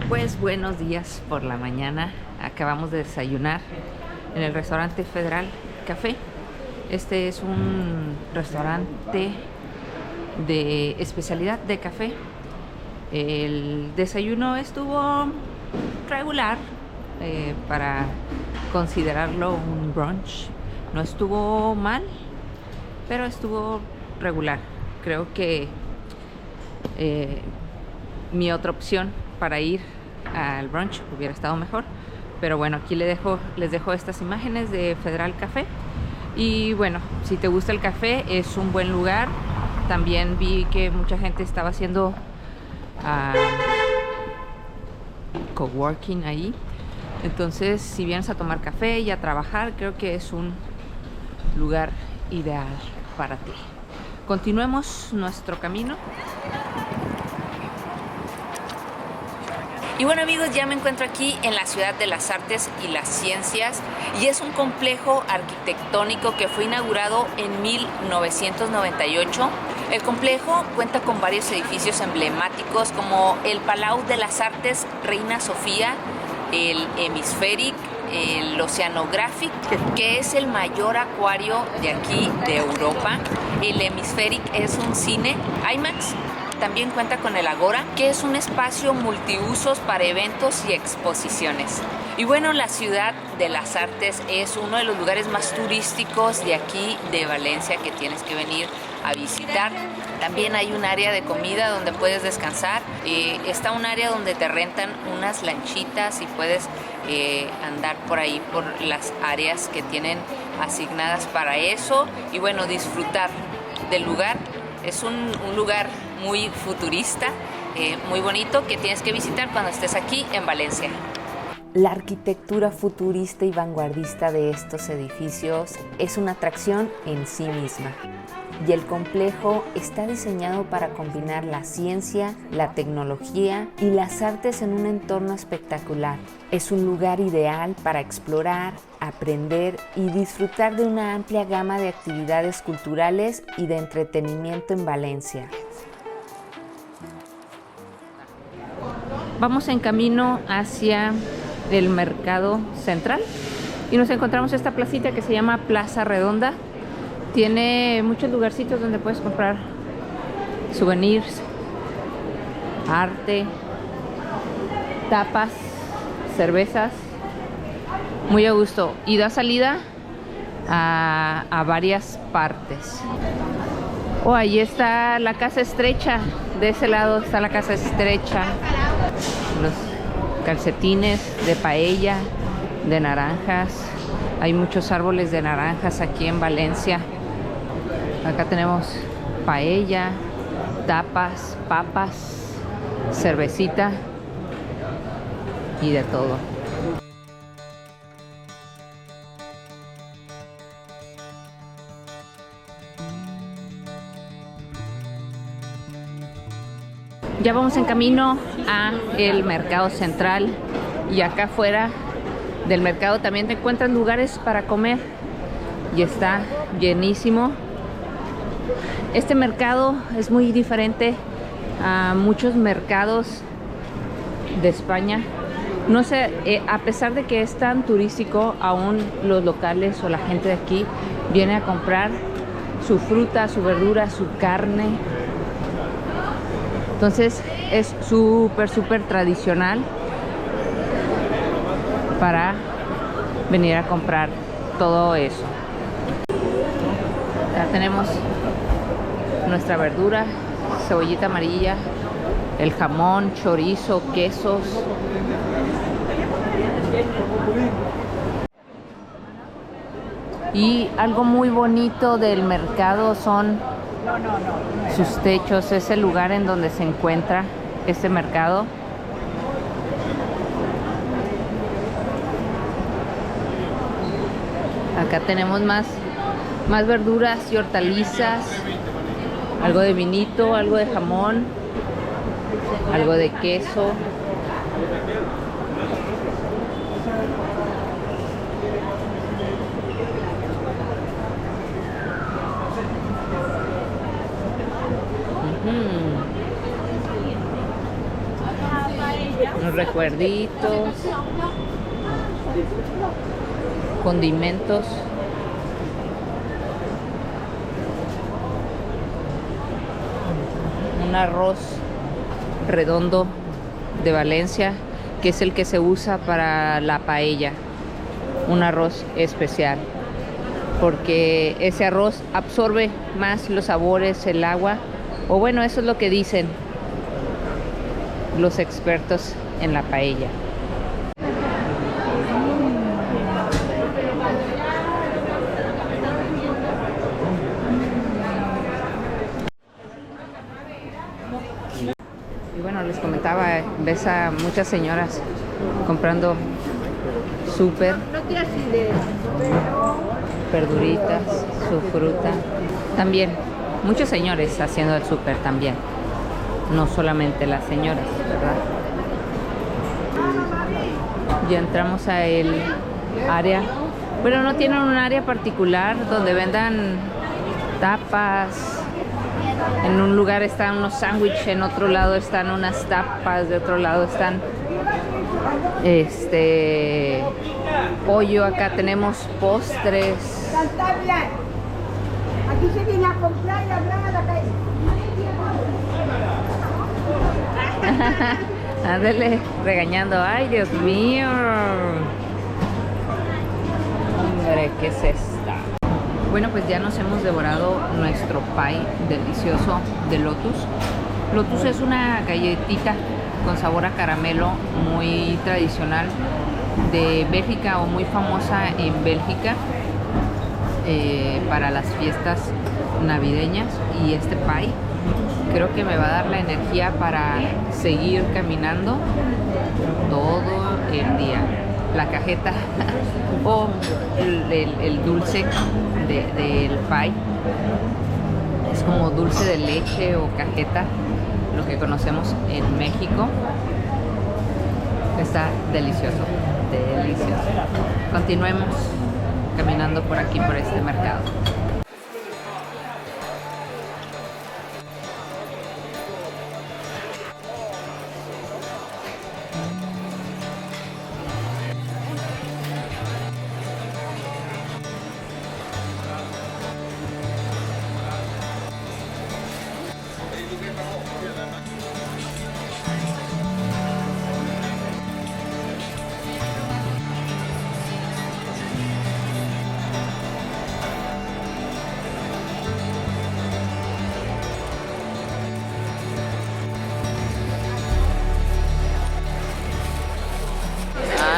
Pues buenos días por la mañana. Acabamos de desayunar en el restaurante Federal Café. Este es un restaurante de especialidad de café. El desayuno estuvo regular para considerarlo un brunch. No estuvo mal, pero estuvo regular. Creo que mi otra opción para ir al brunch hubiera estado mejor, pero bueno, aquí les dejo estas imágenes de Federal Café. Y bueno, si te gusta el café, es un buen lugar. También vi que mucha gente estaba haciendo coworking ahí. Entonces, si vienes a tomar café y a trabajar, creo que es un lugar ideal para ti. Continuemos nuestro camino. Y bueno, amigos, ya me encuentro aquí en la Ciudad de las Artes y las Ciencias, y es un complejo arquitectónico que fue inaugurado en 1998. El complejo cuenta con varios edificios emblemáticos como el Palau de las Artes Reina Sofía, el Hemispheric, el Oceanographic, que es el mayor acuario de aquí de Europa. El Hemispheric es un cine IMAX. También cuenta con el Agora, que es un espacio multiusos para eventos y exposiciones. Y bueno, la Ciudad de las Artes es uno de los lugares más turísticos de aquí, de Valencia, que tienes que venir a visitar. También hay un área de comida donde puedes descansar. Está un área donde te rentan unas lanchitas y puedes andar por ahí, por las áreas que tienen asignadas para eso. Y bueno, disfrutar del lugar. Es un lugar muy futurista, muy bonito, que tienes que visitar cuando estés aquí en Valencia. La arquitectura futurista y vanguardista de estos edificios es una atracción en sí misma. Y el complejo está diseñado para combinar la ciencia, la tecnología y las artes en un entorno espectacular. Es un lugar ideal para explorar, aprender y disfrutar de una amplia gama de actividades culturales y de entretenimiento en Valencia. Vamos en camino hacia el mercado central y nos encontramos esta placita que se llama Plaza Redonda. Tiene muchos lugarcitos donde puedes comprar souvenirs, arte, tapas, cervezas, muy a gusto, y da salida a varias partes. Oh, ahí está la Casa Estrecha, de ese lado está la Casa Estrecha, los calcetines de paella, de naranjas. Hay muchos árboles de naranjas aquí en Valencia. Acá tenemos paella, tapas, papas, cervecita y de todo. Ya vamos en camino a el mercado central, y acá afuera del mercado también te encuentras lugares para comer y está llenísimo. Este mercado es muy diferente a muchos mercados de España. No sé, a pesar de que es tan turístico, aún los locales o la gente de aquí viene a comprar su fruta, su verdura, su carne. Entonces es súper tradicional para venir a comprar todo eso. Ya tenemos nuestra verdura, cebollita amarilla, el jamón, chorizo, quesos. Y algo muy bonito del mercado son sus techos. Es el lugar en donde se encuentra este mercado. Acá tenemos más verduras y hortalizas, algo de vinito, algo de jamón, algo de queso. Unos recuerditos, condimentos. Un arroz redondo de Valencia, que es el que se usa para la paella. Un arroz especial, porque ese arroz absorbe más los sabores, el agua, o bueno, eso es lo que dicen los expertos en la paella. Y bueno, les comentaba, ves a muchas señoras comprando súper, verduritas, su fruta. También muchos señores haciendo el súper también, no solamente las señoras, ¿verdad? Ya entramos a el área, bueno, no tienen un área particular donde vendan tapas. En un lugar están unos sándwiches, en otro lado están unas tapas, de otro lado están pollo. Acá tenemos postres. Aquí se viene a comprar y hablar a la calle. Ándale, regañando. Ay, Dios mío. Hombre, ¿qué es esta? Bueno, pues ya nos hemos devorado nuestro pie delicioso de Lotus. Lotus es una galletita con sabor a caramelo muy tradicional de Bélgica, o muy famosa en Bélgica para las fiestas navideñas. Y este pie creo que me va a dar la energía para seguir caminando todo el día. La cajeta o el dulce del pie es como dulce de leche o cajeta, lo que conocemos en México. Está delicioso, delicioso. Continuemos caminando por aquí, por este mercado.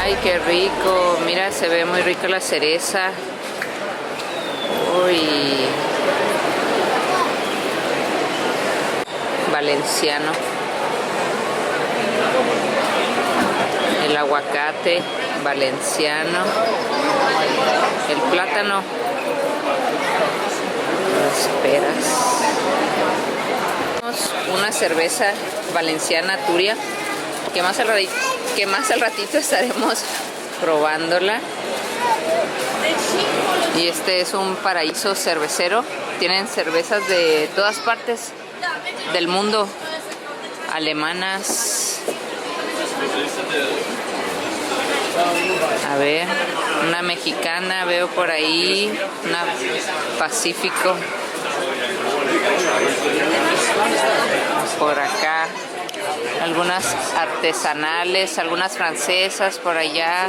Ay, qué rico. Mira, se ve muy rica la cereza. Uy. Valenciano. El aguacate valenciano. El plátano. Las peras. Una cerveza valenciana Turia, que más al ratito estaremos probándola. Y este es un paraíso cervecero. Tienen cervezas de todas partes del mundo, alemanas. A ver, una mexicana veo por ahí, una Pacífico por acá, algunas artesanales, algunas francesas por allá.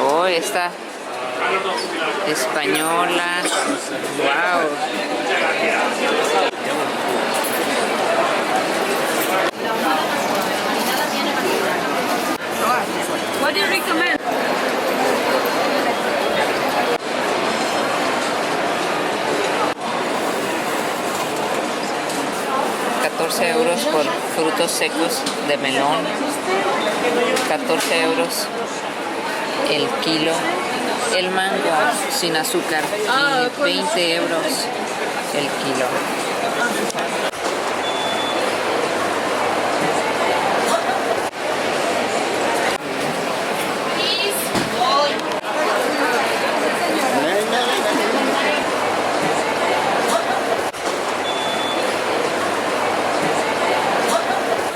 Oh, esta española. Wow. What do you recommend? €14 por frutos secos de melón, 14 euros el kilo. El mango sin azúcar y 20 euros el kilo.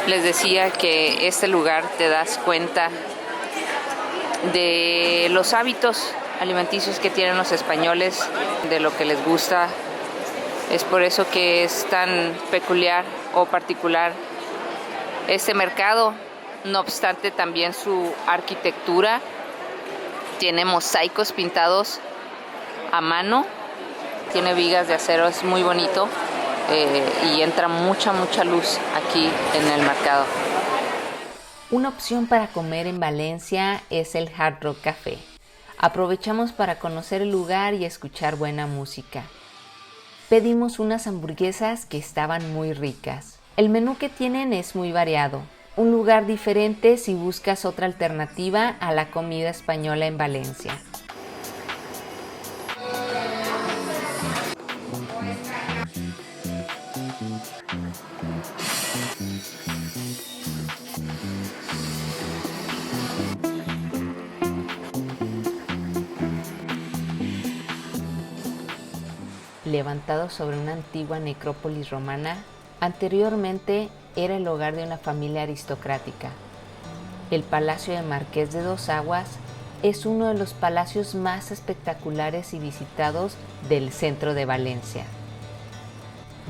Les decía que este lugar te das cuenta de los hábitos alimenticios que tienen los españoles, de lo que les gusta. Es por eso que es tan peculiar o particular este mercado. No obstante, también su arquitectura tiene mosaicos pintados a mano, tiene vigas de acero, es muy bonito. Y entra mucha luz aquí en el mercado. Una opción para comer en Valencia es el Hard Rock Café. Aprovechamos para conocer el lugar y escuchar buena música. Pedimos unas hamburguesas que estaban muy ricas. El menú que tienen es muy variado. Un lugar diferente si buscas otra alternativa a la comida española en Valencia. Levantado sobre una antigua necrópolis romana, anteriormente era el hogar de una familia aristocrática. El Palacio de Marqués de Dos Aguas es uno de los palacios más espectaculares y visitados del centro de Valencia.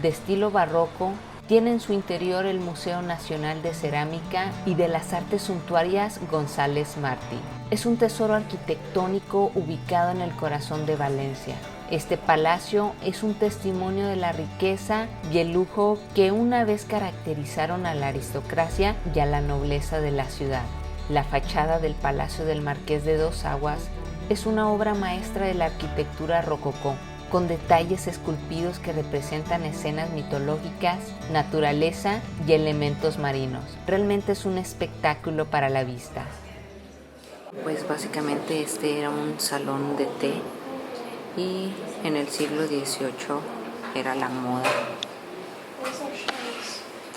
De estilo barroco, tiene en su interior el Museo Nacional de Cerámica y de las Artes Suntuarias González Martí. Es un tesoro arquitectónico ubicado en el corazón de Valencia. Este palacio es un testimonio de la riqueza y el lujo que una vez caracterizaron a la aristocracia y a la nobleza de la ciudad. La fachada del Palacio del Marqués de Dos Aguas es una obra maestra de la arquitectura rococó, con detalles esculpidos que representan escenas mitológicas, naturaleza y elementos marinos. Realmente es un espectáculo para la vista. Pues básicamente este era un salón de té y en el siglo XVIII era la moda.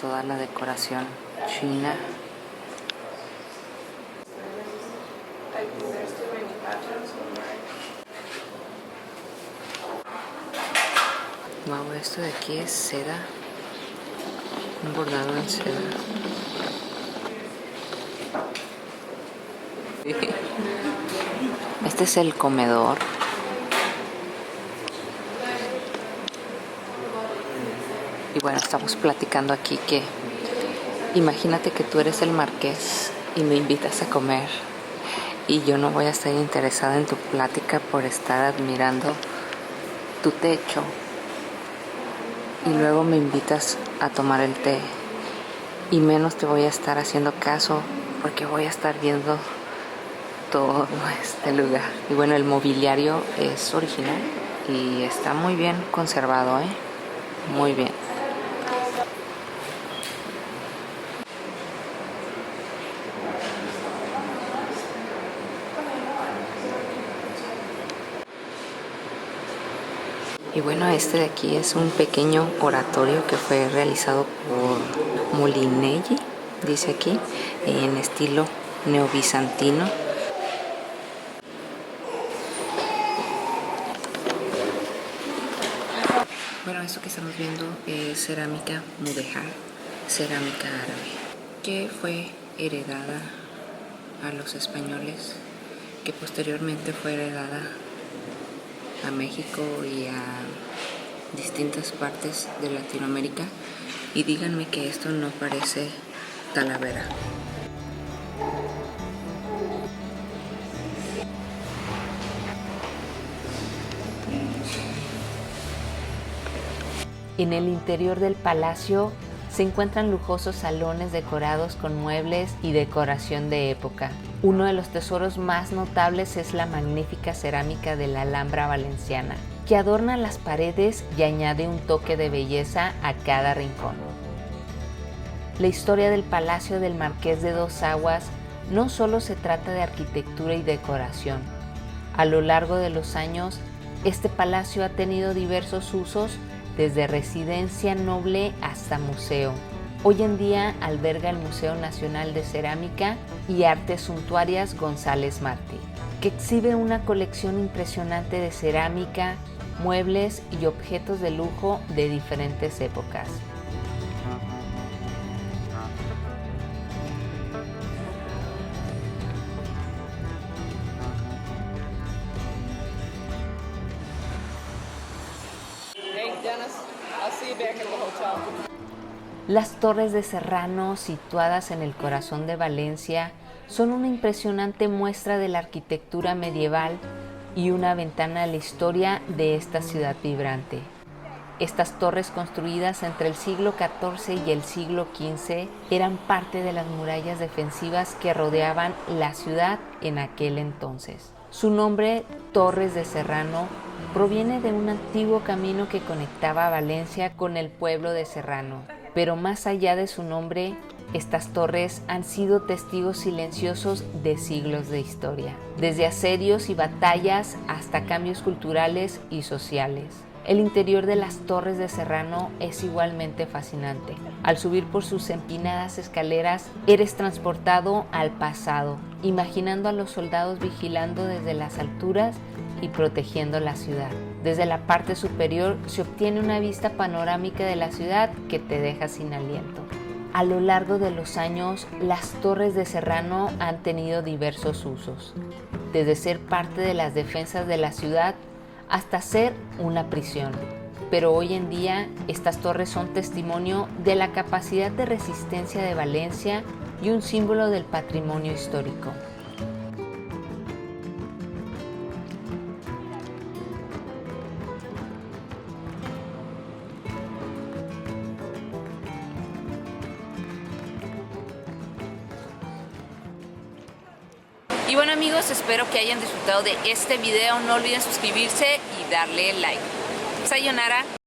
Toda la decoración china. Wow, esto de aquí es seda, un bordado en seda. Este es el comedor. Y bueno, estamos platicando aquí que imagínate que tú eres el marqués y me invitas a comer y yo no voy a estar interesada en tu plática por estar admirando tu techo. Y luego me invitas a tomar el té y menos te voy a estar haciendo caso porque voy a estar viendo todo este lugar. Y bueno, el mobiliario es original y está muy bien conservado, muy bien. Y bueno, este de aquí es un pequeño oratorio que fue realizado por Molinelli, dice aquí, en estilo neobizantino. Bueno, esto que estamos viendo es cerámica mudéjar, cerámica árabe, que fue heredada a los españoles, que posteriormente fue heredada a México y a distintas partes de Latinoamérica. Y díganme que esto no parece Talavera. En el interior del palacio se encuentran lujosos salones decorados con muebles y decoración de época. Uno de los tesoros más notables es la magnífica cerámica de la Alhambra valenciana, que adorna las paredes y añade un toque de belleza a cada rincón. La historia del Palacio del Marqués de Dos Aguas no solo se trata de arquitectura y decoración. A lo largo de los años, este palacio ha tenido diversos usos, desde residencia noble hasta museo. Hoy en día alberga el Museo Nacional de Cerámica y Artes Suntuarias González Martí, que exhibe una colección impresionante de cerámica, muebles y objetos de lujo de diferentes épocas. Las torres de Serrano, situadas en el corazón de Valencia, son una impresionante muestra de la arquitectura medieval y una ventana a la historia de esta ciudad vibrante. Estas torres, construidas entre el siglo XIV y el siglo XV, eran parte de las murallas defensivas que rodeaban la ciudad en aquel entonces. Su nombre, Torres de Serrano, proviene de un antiguo camino que conectaba a Valencia con el pueblo de Serrano. Pero más allá de su nombre, estas torres han sido testigos silenciosos de siglos de historia, desde asedios y batallas hasta cambios culturales y sociales. El interior de las Torres de Serrano es igualmente fascinante. Al subir por sus empinadas escaleras, eres transportado al pasado, imaginando a los soldados vigilando desde las alturas y protegiendo la ciudad. Desde la parte superior se obtiene una vista panorámica de la ciudad que te deja sin aliento. A lo largo de los años, las Torres de Serrano han tenido diversos usos, desde ser parte de las defensas de la ciudad hasta ser una prisión. Pero hoy en día, estas torres son testimonio de la capacidad de resistencia de Valencia y un símbolo del patrimonio histórico. Y bueno amigos, espero que hayan disfrutado de este video. No olviden suscribirse y darle like. Sayonara.